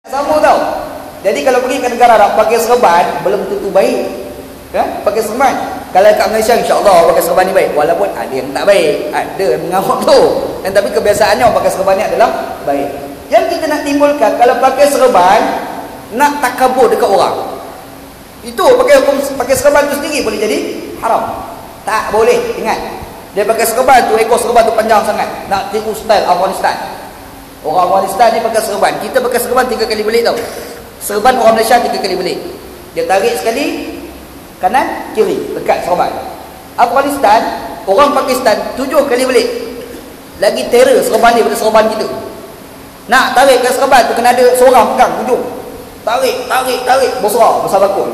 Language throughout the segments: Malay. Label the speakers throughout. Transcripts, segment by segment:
Speaker 1: Sama tau. Jadi kalau pergi ke negara Arab pakai serban belum tentu baik. Kan? Pakai serban. Kalau kat Malaysia insya-Allah pakai serban ni baik. Walaupun ada yang tak baik, ada yang mengamuk tu. Dan tapi kebiasaannya pakai serban ni adalah baik. Yang kita nak timbulkan kalau pakai serban nak takabur dekat orang. Itu pakai serban tu sendiri boleh jadi haram. Tak boleh, ingat. Dia pakai serban tu, ekor serban tu panjang sangat. Nak tiru style Afghanistan. Orang Afghanistan ni pakai serban. Kita pakai serban 3 kali belik tau. Serban orang Malaysia 3 kali belik. Dia tarik sekali, kanan, kiri, dekat serban. Afghanistan, orang Pakistan 7 kali belik. Lagi terror serban ni pada serban kita. Nak tarik ke serban tu kena ada seorang pegang hujung. Tarik, besar bakul.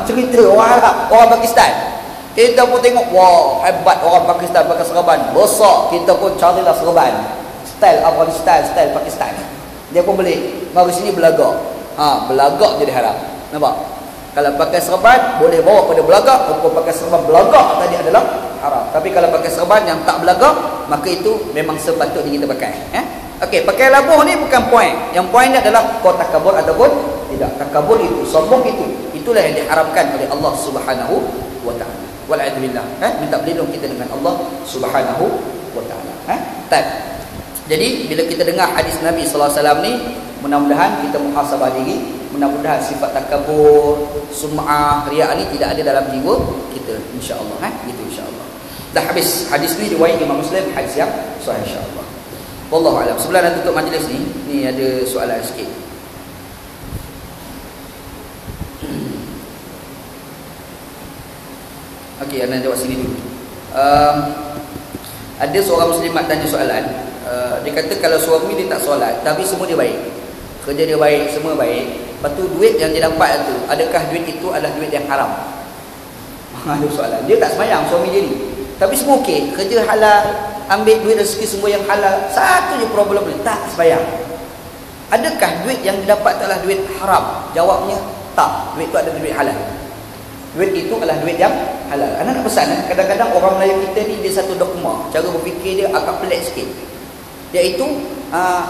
Speaker 1: Cerita orang Arab, orang Pakistan. Kita pun tengok, wah, hebat orang Pakistan pakai serban. Besar, kita pun carilah serban. Style Afghanistan, style Pakistan. Dia pun beli. Mari sini belagak. Belagak jadi haram. Nampak? Kalau pakai serban boleh bawa pada belagak. Kalau pakai serban belagak tadi adalah haram. Tapi kalau pakai serban yang tak belagak, maka itu memang sepatutnya kita pakai. Okey, pakai labuh ni bukan poin. Yang poin dia adalah kau takabur ataupun tidak. Takabur itu, sombong itu. Itulah yang diharamkan oleh Allah Subhanahu wa taala. Wal'adzubillah. Minta berlindung kita dengan Allah Subhanahu wa taala. Jadi bila kita dengar hadis Nabi sallallahu alaihi wasallam ni, mudah-mudahan kita muhasabah diri, mudah-mudahan sifat takabur, sum'ah, riya ni tidak ada dalam jiwa kita insya-Allah. Gitu insya-Allah. Dah habis hadis ni riwayat Imam Muslim, hadis yang sahih insya-Allah. Wallahu a'lam. Sebelum nak tutup majlis ni ada soalan sikit. Okey, anda jawab sini dulu. Ada seorang muslimat tanya soalan. Dia kata kalau suami dia tak solat tapi semua dia baik, kerja dia baik, semua baik, lepas tu duit yang dia dapat tu, adakah duit itu adalah duit yang haram? Ada soalan. Dia tak sembahyang suami dia ni, tapi semua okey, kerja halal, ambil duit rezeki semua yang halal. Satu je problem dia, tak sembahyang. Adakah duit yang dia dapat adalah duit haram? Jawabnya tak, duit itu adalah duit halal. Duit itu adalah duit yang halal. Anak nak pesan, kadang-kadang orang Melayu kita ni dia satu dogma, cara berfikir dia agak pelik sikit. Iaitu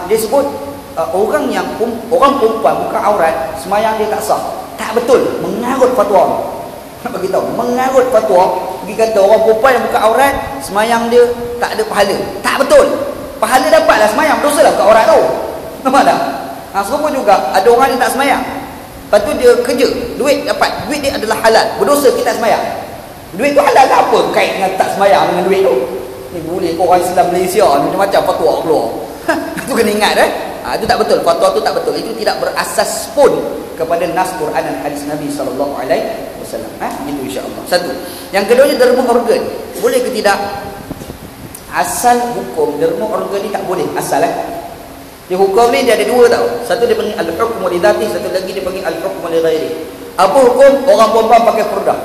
Speaker 1: dia sebut orang perempuan buka aurat, semayang dia tak sah. Tak betul, mengarut fatwa. Nak bagi tahu, mengarut fatwa, pergi kata orang perempuan yang buka aurat, semayang dia tak ada pahala. Tak betul. Pahala dapatlah semayang, dosalah buka aurat tu. Nampak tak? Serupa juga ada orang yang tak semayang. Lepas tu dia kerja, duit dapat, duit dia adalah halal. Berdosa kita tak semayang. Duit tu halal lah, apa kait dengan tak semayang dengan duit tu? Ni boleh orang Islam Malaysia ni macam fatwa keluar. Itu kena ingat itu tak betul. Fatwa tu tak betul. Itu tidak berasas pun kepada nas Quran dan hadis Nabi sallallahu alaihi wasallam. Itu insya-Allah. Satu. Yang keduanya derma organ. Boleh ke tidak? Asal hukum derma organ ni tak boleh asal Dia hukum ni dia ada dua tau. Satu dia panggil al-hukmu li dzati, satu lagi dia panggil al-hukmu li ghairi. Apa hukum orang perempuan pakai purdah?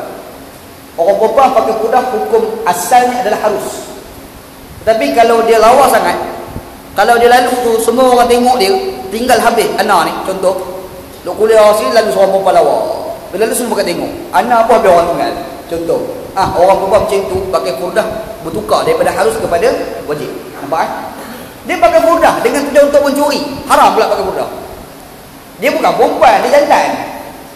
Speaker 1: Orang perempuan pakai purdah hukum asalnya adalah harus. Tapi kalau dia lawa sangat, kalau dia lalu tu semua orang tengok dia, tinggal habis anak ni, contoh duk kuliah sini lalu seorang perempuan lawa, bila lalu semua pakai tengok anak apa habis orang tinggal, contoh orang perempuan macam tu pakai purdah bertukar daripada harus kepada wajib. Nampak dia pakai purdah dengan tujuan untuk mencuri, haram pula pakai purdah. Dia bukan perempuan, dia jantan,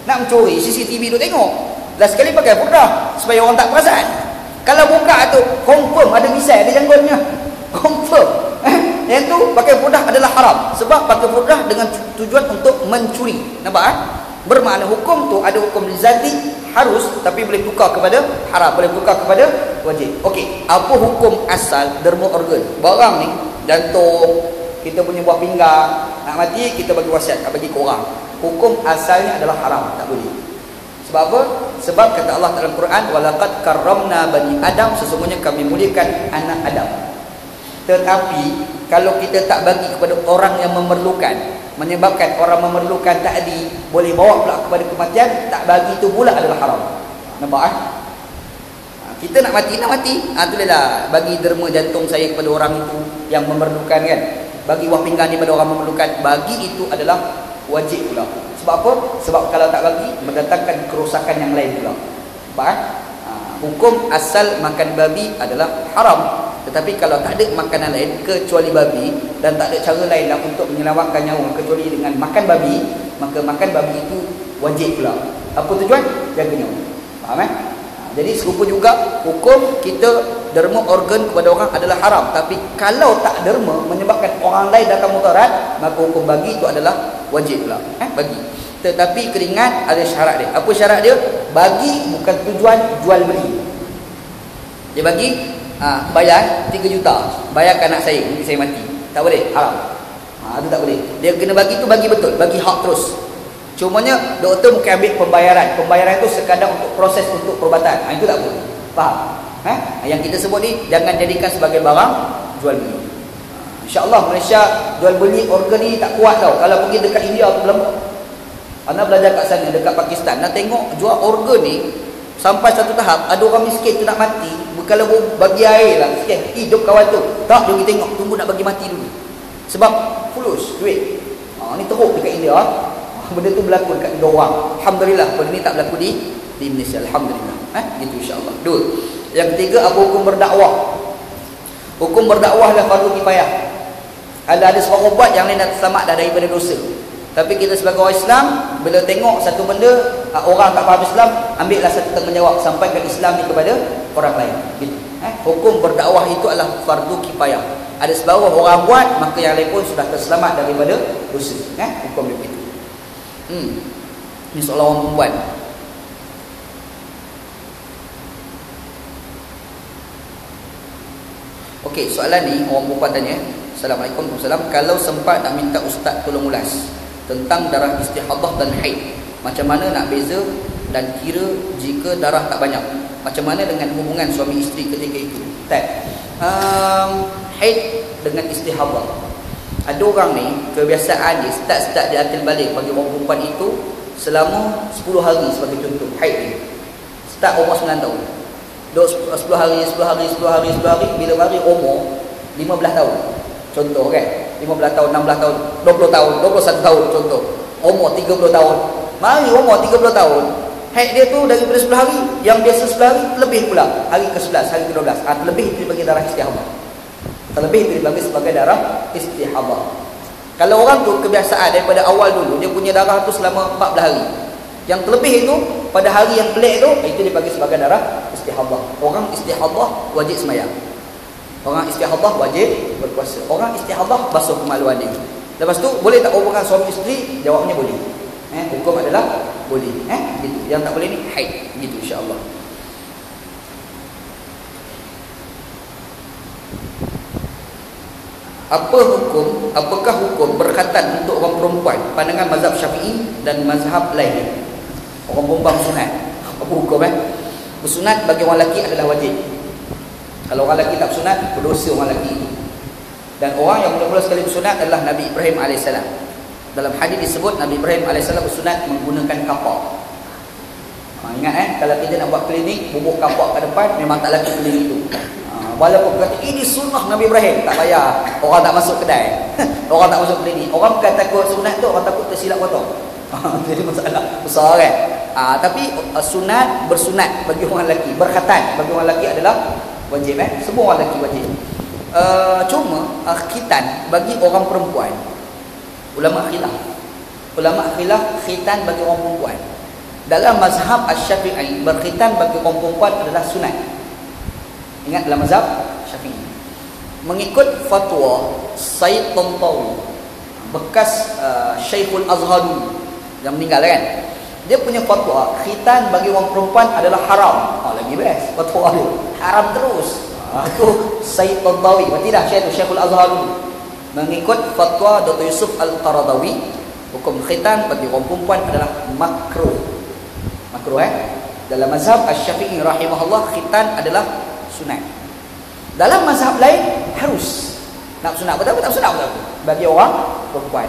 Speaker 1: nak mencuri, CCTV tu tengok, last sekali pakai purdah supaya orang tak perasan. Kalau buka tu confirm ada misai, ada janggutnya, confirm. Yang tu pakai purdah adalah haram, sebab pakai purdah dengan tujuan untuk mencuri. Nampak bermakna hukum tu ada hukum lizati harus, tapi boleh tukar kepada haram, boleh tukar kepada wajib. Okey, apa hukum asal derma organ? Barang ni jantung, kita punya buah pinggang, nak mati kita bagi wasiat, tak bagi ke orang. Hukum asalnya adalah haram, tak boleh. Sebab apa? Sebab kata Allah dalam Quran, walaqad karramna bani Adam, sesungguhnya kami muliakan anak Adam. Tetapi kalau kita tak bagi kepada orang yang memerlukan, menyebabkan orang memerlukan tadi boleh bawa pula kepada kematian, tak bagi itu pula adalah haram. Nampak kita nak mati, itulah lah, bagi derma jantung saya kepada orang itu yang memerlukan kan, bagi buah pinggang ni pada orang memerlukan, bagi itu adalah wajib pula. Sebab apa? Sebab kalau tak bagi mendatangkan kerosakan yang lain pula. Nampak hukum asal makan babi adalah haram, Tetapi kalau tak ada makanan lain kecuali babi dan tak ada cara lain lah untuk menyelamatkan nyawa kecuali dengan makan babi, maka makan babi itu wajib pula. Apa tujuan? Jaga nyawa. Faham Jadi serupa juga hukum kita derma organ kepada orang adalah haram. Tapi kalau tak derma menyebabkan orang lain datang mudarat, maka hukum bagi itu adalah wajib pula. Bagi. Tetapi keringat ada syarat dia. Apa syarat dia? Bagi bukan tujuan jual beli. Dia bagi bayar 3 juta, bayarkan anak saya nanti saya mati. Tak boleh, haram. Itu tak boleh. Dia kena bagi tu bagi betul, bagi hak terus. Cumanya doktor mungkin ambil pembayaran. Pembayaran itu sekadar untuk proses untuk perubatan. Itu tak boleh. Faham? Yang kita sebut ni jangan jadikan sebagai barang jual beli. InsyaAllah Malaysia jual beli organ ni tak kuat tau. Kalau pergi dekat India tu belum. Anda belajar kat sana dekat Pakistan, nak tengok jual organ ni sampai satu tahap ada orang miskin tu nak mati, kalau bagi air lah sikit, hidup kawan tu tak, dia pergi tengok, tunggu nak bagi mati dulu sebab fulus duit. Ni teruk dekat India. Benda tu berlaku dekat negara orang. Alhamdulillah benda ni tak berlaku di Malaysia. Alhamdulillah. Gitu insyaAllah. Dua. Yang ketiga, apa hukum berdakwah? Hukum berdakwah adalah fardu kifayah. Ada seorang ubat yang lain dah selamat dah daripada dosa. Tapi kita sebagai orang Islam, bila tengok satu benda, orang tak faham Islam, ambillah satu tanggungjawab, sampaikan Islam ni kepada orang lain. Gitu. Hukum berdakwah itu adalah fardu kifayah. Ada sebahawa orang buat, maka yang lain pun sudah terselamat daripada dosa. Hukum dia begitu. Ini soalan orang perempuan. Okey, soalan ni orang perempuan tanya. Assalamualaikum warahmatullahi wabarakatuh. Kalau sempat nak minta ustaz tolong ulas tentang darah istihadah dan haid, macam mana nak beza dan kira jika darah tak banyak? Macam mana dengan hubungan suami isteri ketika itu? Haid dengan istihadah, ada orang ni kebiasaan dia start dia akil balik bagi orang perempuan itu selama 10 hari sebagai contoh. Haid ni start umur 9 tahun, duduk 10 hari, bila mari umur 15 tahun contoh kan, 15 tahun, 16 tahun, 20 tahun, 21 tahun contoh, umur 30 tahun, mari umur 30 tahun, haid dia tu daripada 10 hari, yang biasa 10 hari, lebih pula hari ke-11, hari ke-12, terlebih itu dibagi darah istihadah. Terlebih itu dibagi sebagai darah istihadah. Kalau orang tu kebiasaan daripada awal dulu, dia punya darah tu selama 14 hari, yang terlebih itu pada hari yang pelik itu dibagi sebagai darah istihadah. Orang istihadah wajib sembahyang. Orang istihadah wajib berpuasa. Orang istihadah basuh kemaluan dia. Lepas tu boleh tak hubungan suami isteri? Jawabnya boleh. Hukum adalah boleh. Gitu. Yang tak boleh ni haid. Gitu insya-Allah. Apakah hukum berkhatan untuk orang perempuan pandangan mazhab Syafi'i dan mazhab lain? Orang perempuan sunat. Apa hukum bersunat bagi orang lelaki adalah wajib. Kalau orang lelaki tak bersunat, berdosa orang lelaki itu. Dan orang yang mula-mula sekali bersunat adalah Nabi Ibrahim AS. Dalam hadis disebut Nabi Ibrahim AS bersunat menggunakan kapak. Ingat kalau kita nak buat klinik, bubuk kapak ke depan, memang tak laku klinik itu. Walaupun kata ini sunnah Nabi Ibrahim, tak payah. Orang tak masuk kedai. Orang tak masuk klinik. Orang bukan takut sunat tu, orang takut tersilap potong. Jadi masalah besar kan. Tapi sunat, bersunat bagi orang lelaki, berkhatan bagi orang lelaki adalah wajib. Semua orang lelaki wajib. Cuma khitan bagi orang perempuan, ulama khilaf khitan bagi orang perempuan. Dalam mazhab Asy-Syafi'i, berkhitan bagi orang perempuan adalah sunat. Ingat, dalam mazhab Syafi'i, mengikut fatwa Sayyid Tantawi, bekas Syekhul Azhar yang meninggal kan, dia punya fatwa khitan bagi orang perempuan adalah haram. Lagi best fatwa dia, haram terus. Itu Sayyid Tantawi, berarti dah Syekhul Azhar. Mengikut fatwa Dr. Yusuf Al-Qaradawi, hukum khitan bagi orang perempuan adalah makruh. Dalam mazhab Asy-Syafi'i rahimahullah, khitan adalah sunat. Dalam mazhab lain harus. Nak sunat betul tak sunat betul bagi orang perempuan.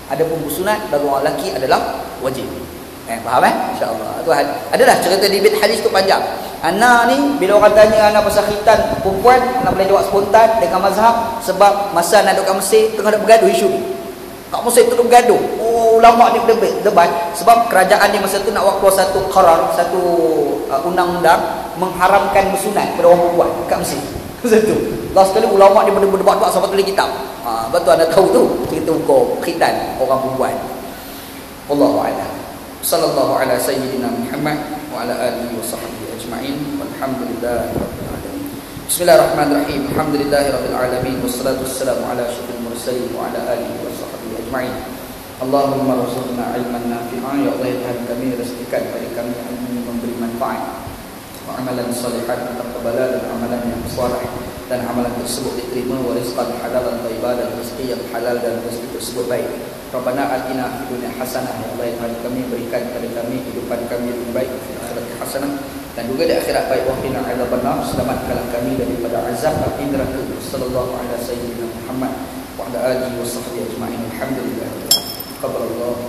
Speaker 1: Adapun bersunat bagi orang lelaki adalah wajib. Faham insya-Allah. Tu adalah cerita di bait hadis tu panjang. Ana ni bila orang tanya ana pasal khitan perempuan, ana boleh jawab spontan dengan mazhab, sebab masa ana duduk kat Mesir tengah ada bergaduh isu ni. Kat Mesir tu bergaduh. Ulama ni debat sebab kerajaan di masa tu nak buat keluar satu qarar, satu undang-undang mengharamkan bersunat pada orang perempuan kat Mesir. Macam tu. Last sekali ulama dia berdebat-debat sampai tulis kitab. Betul anda tahu tu cerita hukum khitan orang perempuan. Wallahu a'lam. Sallallahu ala sayyidina Muhammad wa ala alihi wa sahbihi ajma'in. Walhamdulillahirabbil alamin. Bismillahirrahmanirrahim. Alhamdulillahirabbil alamin wassalatu wassalamu ala asyrafil mursalin wa ala alihi wa sahbihi ajma'in. Allahumma rzuqna ilman nafi'an, ya Allah, ya kami rezekikan kepada kami ilmu yang memberi manfaat, wa amalan salihan taqabbala, dan amalan yang saleh dan amalan tersebut diterima, wa rizqan halalan thayyiban, dan rezeki yang halal dan rezeki tersebut baik. Rabbana atina fid dunya hasanah, ya Allah, ya kami berikan kepada kami kehidupan kami yang baik, fil akhirati hasanah, dan juga di akhirat baik, wa qina adzabannar, selamatkanlah kami daripada azab api neraka. Sallallahu alaihi wasallam Muhammad wa ala alihi wa sahbihi ajma'in. Alhamdulillah. Qabbalallahu